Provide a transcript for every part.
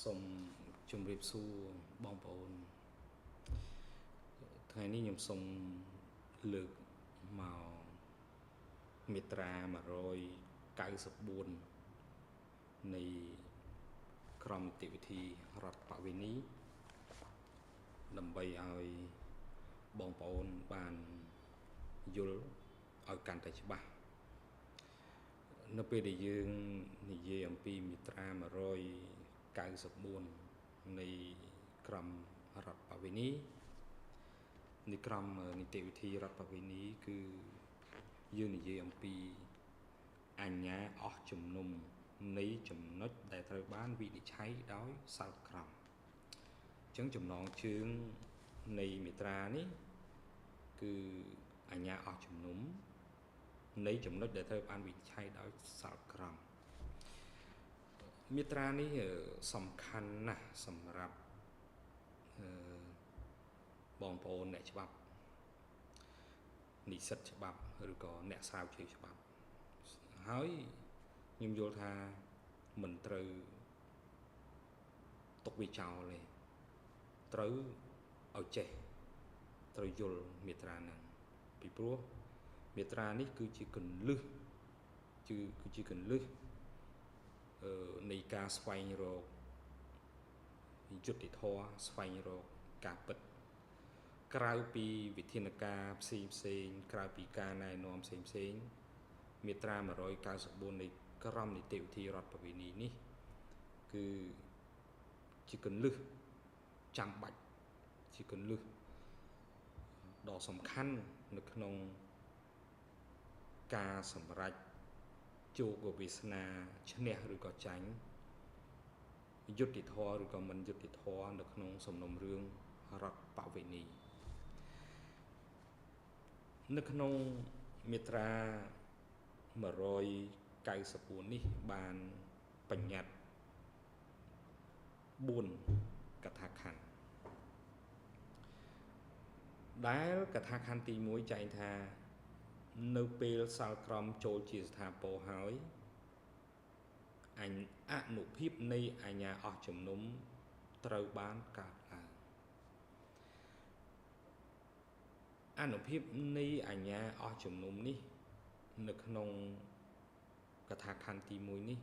សូមជម្រាបសួរបងប្អូនថ្ងៃនេះខ្ញុំសូមលើកមកមាត្រា194នៃក្រមនីតិវិធីរដ្ឋបវេនីដើម្បីឲ្យបងប្អូនបានយល់ឲ្យកាន់តែច្បាស់នៅពេលដែលយើងនិយាយអំពីមាត្រា194នៃក្រមរដ្ឋបវេនីនៃក្រមនីតិវិធីរដ្ឋបវេនីគឺយើងនិយាយអំពីអញ្ញាអស់ជំនុំនៃចំណុចដែលត្រូវបានវិនិច្ឆ័យដោយសាលក្រមអញ្ចឹងចំណងជើងនៃមាត្រានេះគឺអញ្ញាអស់ជំនុំនៃចំណុចដែលត្រូវបានវិនិច្ឆ័យដោយសាលក្រមមាត្រានេះសំខាន់ណាស់សម្រាប់បងប្អូនអ្នកច្បាប់និស្សិតច្បាប់ឬក៏អ្នកស្រាវជ្រាវច្បាប់ហើយខ្ញុំយល់ថាមិនត្រូវទុកវាចោលទេត្រូវឲ្យចេះត្រូវយល់មាត្រាហ្នឹងពីព្រោះមាត្រានេះគឺជាគន្លឹះគឺជាគន្លឹះនៃការស្វែងរកយុត្តិធម៌ស្វែងរកការពិតក្រៅពីវិធានការផ្សេងក្រៅពីការណែនាំផ្សេងមាត្រា194នៃក្រមនីតិវិធីរដ្ឋបវេនីនេះគឺជាគន្លឹះចាំបាច់ជាគន្លឹះដ៏សំខាន់នៅក្នុងការសម្រេចជោគវាសនាឈ្នះឬក៏ចាញ់យុត្តិធម៌ឬក៏មិនយុត្តិធម៌នៅក្នុងសំណុំរឿងរដ្ឋបវេនីនៅក្នុងមាត្រា194នេះបានបញ្ញត្តិ4កថាខណ្ឌដែលកថាខណ្ឌទី1ចែងថានៅពេលសាលក្រមចូលជាស្ថាពរហើយអនុភាពនៃអញ្ញាអស់ជំនុំត្រូវបានកើតឡើងអនុភាពនៃអញ្ញាអស់ជំនុំនេះនៅក្នុងកថាខណ្ឌទី1នេះ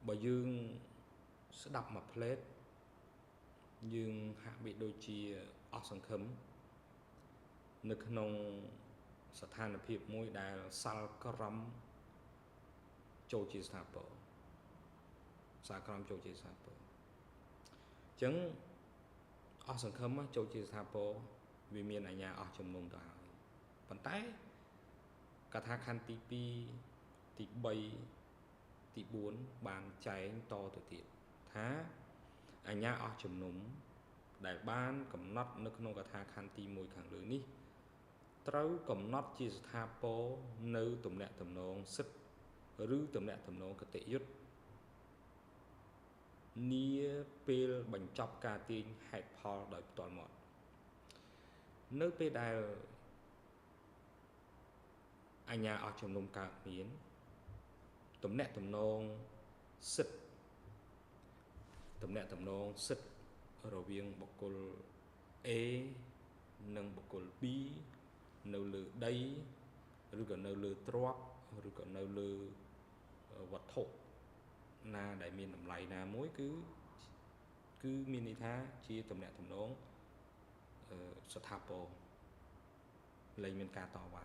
បើយើងស្ដាប់មួយផ្លេតយើងហាក់បីដូចជាអស់សង្ឃឹមនៅក្នុងស្ថានភាពមួយដែលសាលក្រមចូលជាស្ថាពរសាលក្រមចូលជាស្ថាពរអញ្ចឹងអស់សង្ឃឹមចូលជាស្ថាពរវាមានអញ្ញាអស់ជំនុំទៅហើយប៉ុន្តែកថាខណ្ឌទី2ទី3ទី4បានចែងតទៅទៀតថាអញ្ញាអស់ជំនុំដែលបានកំណត់នៅក្នុងកថាខណ្ឌទី1ខាងលើនេះត្រូវកំណត់ជាស្ថាពរនៅទំនាក់ទំនងសិទ្ធិឬទំនាក់ទំនងគតិយុត្តនាពេលបញ្ចប់ការទាញហេតុផលដោយផ្ទាល់មាត់នៅពេលដែលអញ្ញាអស់ជំនុំកើតមានទំនាក់ទំនងសិទ្ធិទំនាក់ទំនងសិទ្ធិរវាងបុគ្គល A និងបុគ្គល B នៅលើដីឬក៏នៅលើទ្រព្យឬក៏នៅលើវត្ថុណាដែលមានតម្លៃណាមួយគឺមានន័យថាជាទំនាក់ទំនងស្ថាពរលែងមានការតវ៉ា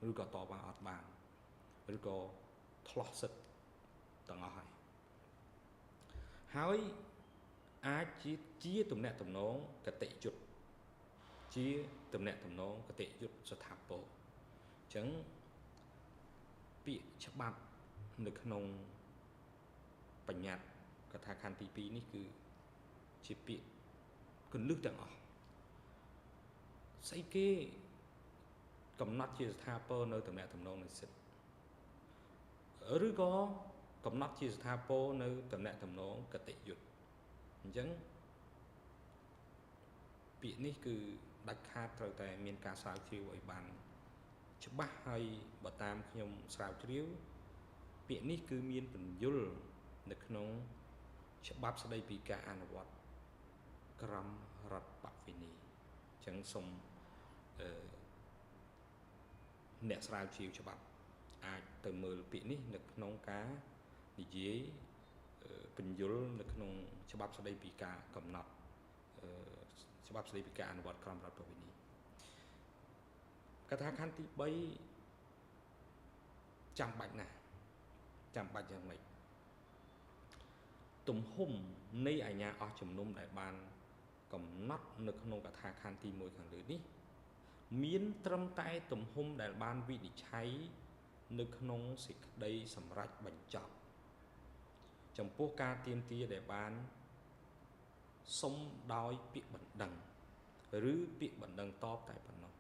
ឬក៏តវ៉ាអត់បានឬក៏ថ្លោះសិទ្ធិទាំងអស់ហើយអាចជាទំនាក់ទំនងគតិយុត្តជាទំនាក់ទំនងគតិយុត្តស្ថាពរអញ្ចឹងពាក្យច្បាប់នៅក្នុងបញ្ញត្តិកថាខណ្ឌទី2នេះគឺជាពាក្យគន្លឹះទាំងអស់ស្អីគេកំណត់ជាស្ថាពរនៅទំនាក់ទំនងនៃសិទ្ធិឬក៏កំណត់ជាស្ថាពរនៅទំនាក់ទំនងគតិយុត្តអញ្ចឹងពាក្យនេះគឺដាច់ខាតត្រូវតែមានការស្រាវជ្រាវឲ្យបានច្បាស់ហើយបើតាមខ្ញុំស្រាវជ្រាវពាក្យនេះគឺមានពន្យល់នៅក្នុង ច្បាប់ស្ដីពីការអនុវត្តក្រមរដ្ឋបវេនីចឹងសូមអ្នកស្រាវជ្រាវច្បាប់អាចទៅមើលពាក្យនេះនៅក្នុងការនិយាយពន្យល់នៅក្នុងច្បាប់ស្ដីពីការកំណត់ច្បាប់ស្ដីពីការអនុវត្តក្រមរដ្ឋបវេនីកថាខណ្ឌទី3ចាំបាច់ណាស់ចាំបាច់យ៉ាងម៉េចទំហំនៃអាជ្ញាអស់ជំនុំដែលបានកំណត់នៅក្នុងកថាខណ្ឌទី1ខាងលើនេះមានត្រឹមតែទំហំដែលបានវិនិច្ឆ័យនៅក្នុងសេចក្តីសម្រេចបញ្ចប់ចំពោះការទាមទារដែលបានសុំដោយពាក្យបណ្ដឹងឬពាក្យបណ្ដឹងតបតែប៉ុណ្ណោះ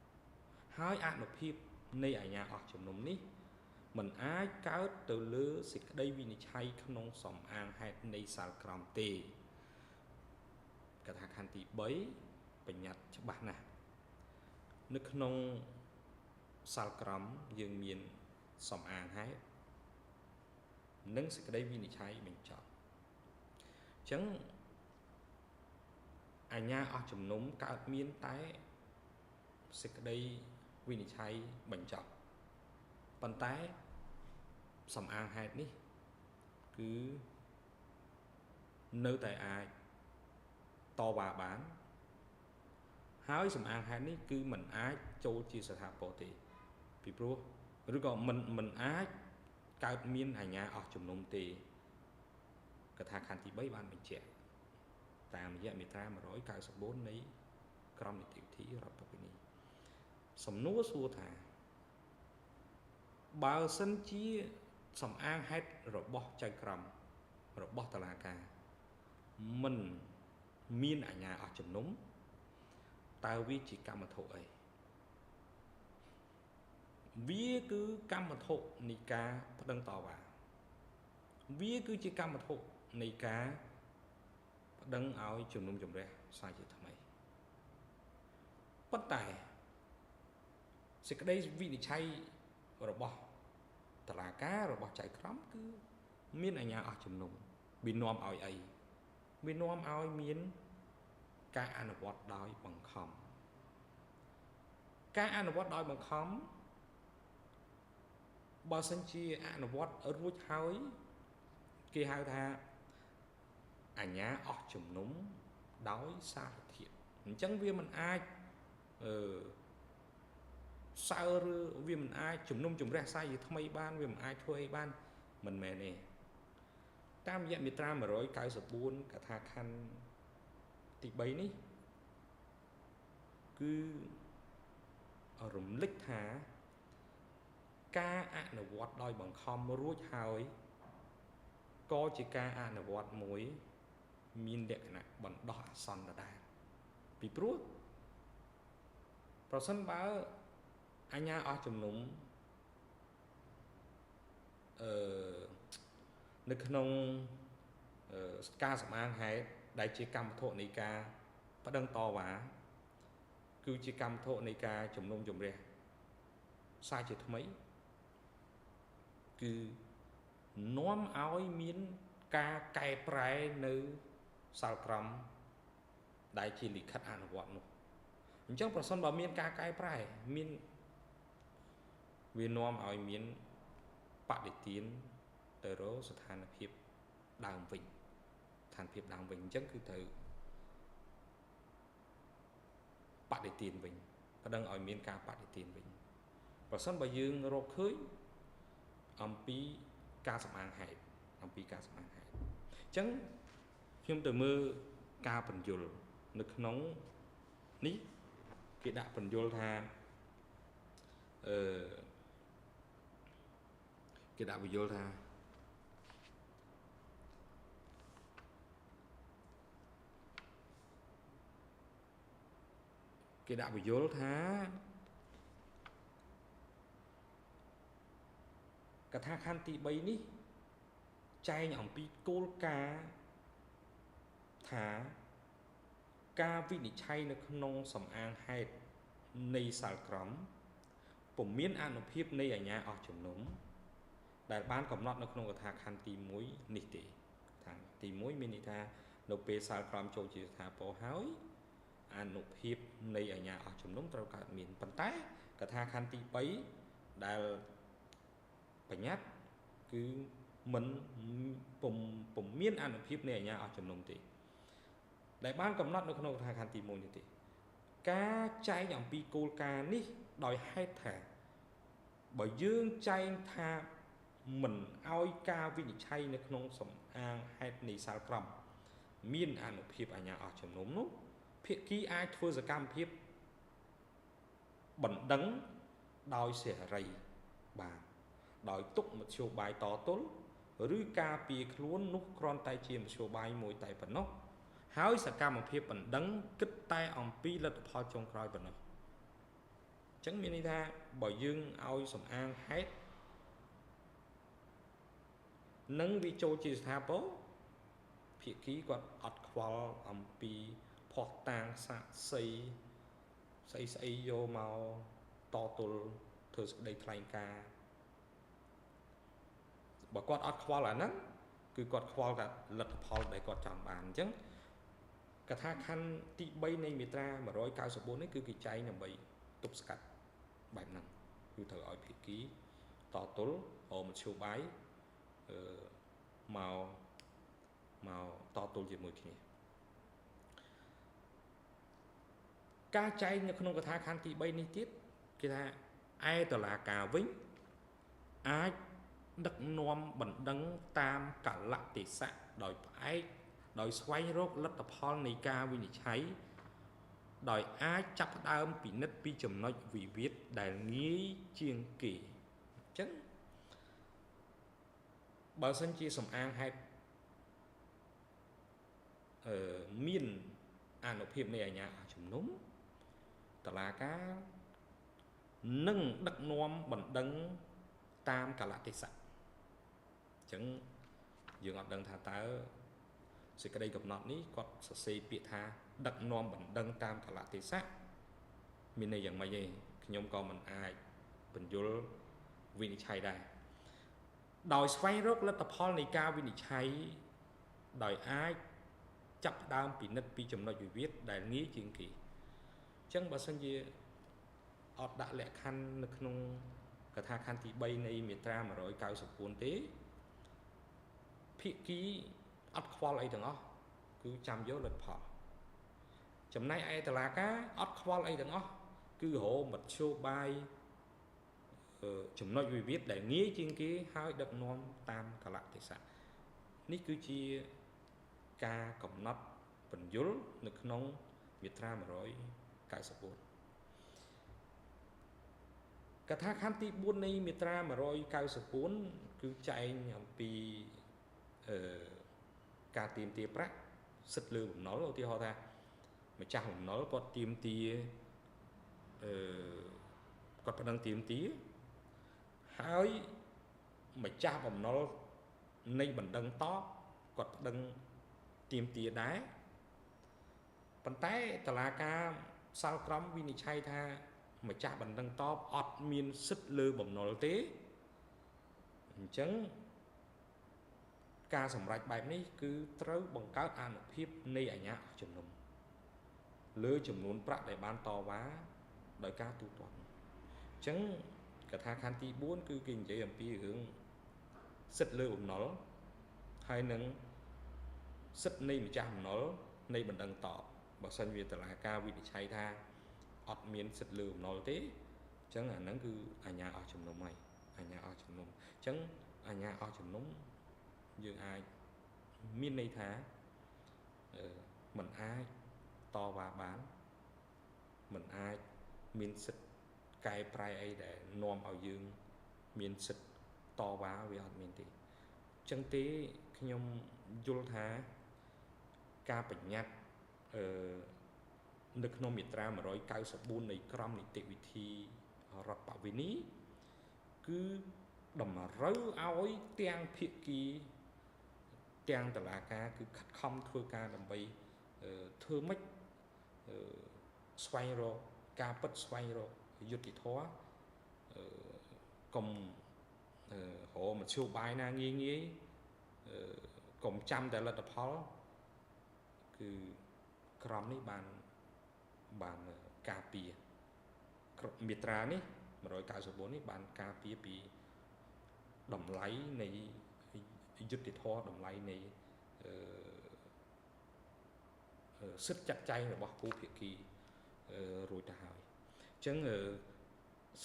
ហើយអនុភាពនៃអាជ្ញាអស់ជំនុំនេះមិនអាចកើតទៅលើសេចក្តីវិនិច្ឆ័យក្នុងសំអាងហេតុនៃសាលក្រមទេកថាខណ្ឌទី3បញ្ញត្តិច្បាស់ណាស់នៅក្នុងសាលក្រមយើងមានសំអាងហេតុនិងសេចក្តីវិនិច្ឆ័យបញ្ចប់អញ្ចឹងអាជ្ញាអស់ជំនុំកើតមានតែសេចក្តីវិនិច្ឆ័យបញ្ចប់ប៉ុន្តែសំអាងហេតុនេះគឺនៅតែអាចតវ៉ាបានហើយសំអាងហេតុនេះគឺមិនអាចចូលជាស្ថាពរទេពីព្រោះឬក៏មិនអាចកើតមានអាជ្ញាអស់ជំនុំទេកថាខណ្ឌទី3បានបញ្ជាក់តាមរយៈមាត្រា194នៃក្រមនីតិវិធីរដ្ឋបវេនីសំណួរសួរថាបើសិនជាសំអាងហេតុរបស់ចៅក្រមរបស់តុលាការមិនមានអាជ្ញាអស់ជំនុំតើវាជាកម្មវត្ថុអីវាគឺកម្មវត្ថុនៃការប្តឹងតវ៉ាវាគឺជាកម្មវត្ថុនៃការប្តឹងឲ្យជំនុំជម្រះសាជាថ្មីប៉ុន្តែសេចក្តីវិនិច្ឆ័យរបស់តុលាការរបស់ចៅក្រមគឺមានអាជ្ញាអស់ជំនុំវានាំឲ្យអីវានាំឲ្យមានការអនុវត្តដោយបង្ខំការអនុវត្តដោយបង្ខំបើសិនជាអនុវត្តរួចហើយគេហៅថាអាជ្ញាអស់ជំនុំដោយសារធាតុអញ្ចឹងវាមិនអាចសើឬវាមិនអាចជំនុំជម្រះសាជាថ្មីបានវាមិនអាចធ្វើអីបានមិនមែនទេតាមរយៈមាត្រា194កថាខណ្ឌទី3នេះគឺរំលឹកថាការអនុវត្តដោយបង្ខំរួចហើយក៏ជាការអនុវត្តមួយមានលក្ខណៈបណ្ដោះអាសន្នដដែលពីព្រោះប្រសិនបើអាជ្ញាអស់ជំនុំនៅក្នុងការសម្អាងហេតុដែលជាកម្មវត្ថុនៃការប្តឹងតវ៉ាគឺជាកម្មវត្ថុនៃការជំនុំជម្រះសារជាថ្មីគឺនាំឲ្យមានការកែប្រែនៅសាលក្រមដែលជាលិខិតអនុវត្តនោះអញ្ចឹងប្រសិនបើមានការកែប្រែមានវានាំឲ្យមានបដិទានទៅរកស្ថានភាពដើមវិញស្ថានភាពដើមវិញអញ្ចឹងគឺត្រូវបដិទានវិញប្តឹងឲ្យមានការបដិទានវិញប្រសិនបើយើងរកឃើញអំពីការសម្អាងហេតុអញ្ចឹងខ្ញុំទៅមើលការបញ្យលនៅក្នុងនេះគេដាក់បញ្យលថាគេដាក់បញ្យលថាកថាខណ្ឌទី3នេះចែងអំពីគោលការណ៍ថាការវិនិច្ឆ័យនៅក្នុងសំអាងហេតុនៃសាលក្រមពុំមានអនុភាពនៃអាជ្ញាអស់ជំនុំដែលបានកំណត់នៅក្នុងកថាខណ្ឌទី1នេះទេកថា ខាងទី1មានន័យថានៅពេលសាលក្រមចូលជាស្ថាពរហើយអនុភាពនៃអាជ្ញាអស់ជំនុំត្រូវកើតមានប៉ុន្តែកថាខណ្ឌទី3ដែលបញ្ញត្តិគឺមិនពុំមានអនុភាពនៃអាជ្ញាអស់ជំនុំទេដែលបានកំណត់នៅក្នុងកថាខណ្ឌទី1នេះទេការចែងអំពីគោលការណ៍នេះដោយហេតុថាបើយើងចែងថាមិនឲ្យការវិនិច្ឆ័យនៅក្នុងសំអាងហេតុនៃសាលក្រមមានអនុភាពអាជ្ញាអស់ជំនុំនោះភាគីអាចធ្វើសកម្មភាពបណ្ដឹងដោយសេរីបានដោយទុកមធ្យោបាយតទល់ឬការពារខ្លួននោះគ្រាន់តែជាមធ្យោបាយមួយតែប៉ុណ្ណោះហើយសកម្មភាពបណ្ដឹងគិតតែអំពីលទ្ធផលចុងក្រោយប៉ុណ្ណោះអញ្ចឹងមានន័យថាបើយើងឲ្យសំអាងហេតុនឹងវាចូលជាស្ថាពរភាគីគាត់អត់ខ្វល់អំពីភ័ស្តុតាងសាក្សីស្អីយកមកតទល់ធ្វើសេចក្តីថ្លែងការណ៍បើគាត់អត់ខ្វល់អាហ្នឹងគឺគាត់ខ្វល់តែលទ្ធផលដែលគាត់ចង់បានអញ្ចឹងកថាខណ្ឌទី3នៃមាត្រា194នេះគឺគេចែងដើម្បីទប់ស្កាត់បែបហ្នឹងគឺត្រូវឲ្យភាគីតទល់រមធ្យោបាយមកតទល់ជាមួយគ្នាការចែងនៅក្នុងកថាខណ្ឌទី3នេះទៀតគេថាឯតុលាការវិញអាចដឹកនាំបណ្ដឹងតាមកលៈទេសៈដោយផ្អែកដោយស្វែងរកលទ្ធផលនៃការវិនិច្ឆ័យដោយអាចចាប់ផ្ដើមពិនិត្យពីចំណុចវិវាទដែលងាយជាងគេអញ្ចឹងបើសិនជាសំអាងហេតុមានអនុភាពនៃអាជ្ញាអស់ជំនុំតុលាការនឹងដឹកនាំបណ្ដឹងតាមកលៈទេសៈអញ្ចឹងយើងអត់ដឹងថាតើសេចក្តីកំណត់នេះគាត់សរសេរពាក្យថាដឹកនាំបណ្ដឹងតាមកលៈទេសៈមានន័យយ៉ាងម៉េចទេខ្ញុំក៏មិនអាចបញ្យល់វិនិច្ឆ័យដែរដោយស្វែងរកលទ្ធផលនៃការវិនិច្ឆ័យដោយអាចចាប់ផ្ដើមពិនិត្យពីចំណុចវិវាទដែលងាយជាងគេអញ្ចឹងបើសិនជាអត់ដាក់លក្ខខណ្ឌនៅក្នុងកថាខណ្ឌទី3នៃមាត្រា194ទេភាគីអត់ខ្វល់អីទាំងអស់គឺចាំយកលទ្ធផលចំណែកឯតុលាការអត់ខ្វល់អីទាំងអស់គឺរកមធ្យោបាយចំណុចវិវាទដែលងាយជាងគេហើយដឹកនាំតាមកលៈទេសៈនេះគឺជាការកំណត់បញ្យលនៅក្នុងមាត្រា194កថាខណ្ឌទី4នៃមាត្រា194គឺចែងអំពីការទាមទារប្រាក់សិទ្ធិលើបំណុលឧទាហរណ៍ថាម្ចាស់បំណុលគាត់ទាមទារគាត់ប្តឹងទាមទារហើយម្ចាស់បំណុលនៃបណ្ដឹងតបគាត់ប្តឹងទាមទារដែរប៉ុន្តែតុលាការសាលក្រមវិនិច្ឆ័យថាម្ចាស់បណ្ដឹងតបអត់មានសិទ្ធិលើបំណុលទេអញ្ចឹងការសម្រេចបែបនេះគឺត្រូវបង្កើតអនុភាពនៃអាជ្ញាអស់ជំនុំលើចំនួនប្រាក់ដែលបានតវ៉ាដោយការទូទាត់អញ្ចឹងកថាខណ្ឌទី4គឺគេនិយាយអំពីរឿងសិទ្ធិលើបំណុលហើយនឹងសិទ្ធិនៃម្ចាស់បំណុលនៃបណ្ដឹងតបបើសិនវាតុលាការវិនិច្ឆ័យថាអត់មានសិទ្ធិលើបំណុលទេអញ្ចឹងអាហ្នឹងគឺអាជ្ញាអស់ជំនុំហើយអាជ្ញាអស់ជំនុំអញ្ចឹងអាជ្ញាអស់ជំនុំយើងអាចមានន័យថាមិនអាចតវ៉ាបានមិនអាចមានសិទ្ធិកែប្រែអីដែលនាំឲ្យយើងមានសិទ្ធិតវ៉ាវាអត់មានទេអញ្ចឹងទេខ្ញុំយល់ថាការបញ្ញត្តិនៅក្នុងមាត្រា194នៃក្រមនីតិវិធីរដ្ឋបវេនីគឺតម្រូវឲ្យទាំងភាគីទាំងតុលាការគឺខិតខំធ្វើការដើម្បីធ្វើម៉េចស្វែងរកការពិតស្វែងរកយុត្តិធម៌កុំរកមធ្យោបាយណាងាយ កុំចាំតែលទ្ធផលគឺក្រមនេះបានការពារមាត្រានេះ194នេះបានការពារពីតម្លៃនៃយុត្តិធម៌តម្លៃនៃសិទ្ធិចាត់ចែងរបស់គូភាគីរួចទៅហើយអញ្ចឹង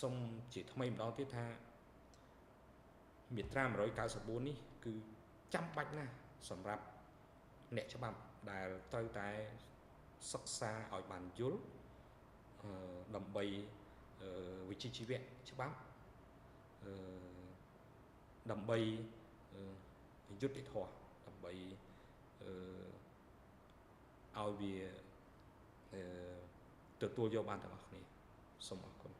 សូមជាថ្មីម្ដងទៀតថាមាត្រា194នេះគឺចាំបាច់ណាស់សម្រាប់អ្នកច្បាប់ដែលត្រូវតែសិក្សាឲ្យបានយល់ដើម្បីវិជ្ជាជីវៈច្បាប់ដើម្បីយុត្តិធម៌ដើម្បីឲ្យវាទទួលយកបានទាំងអស់គ្នាសូមអរគុណ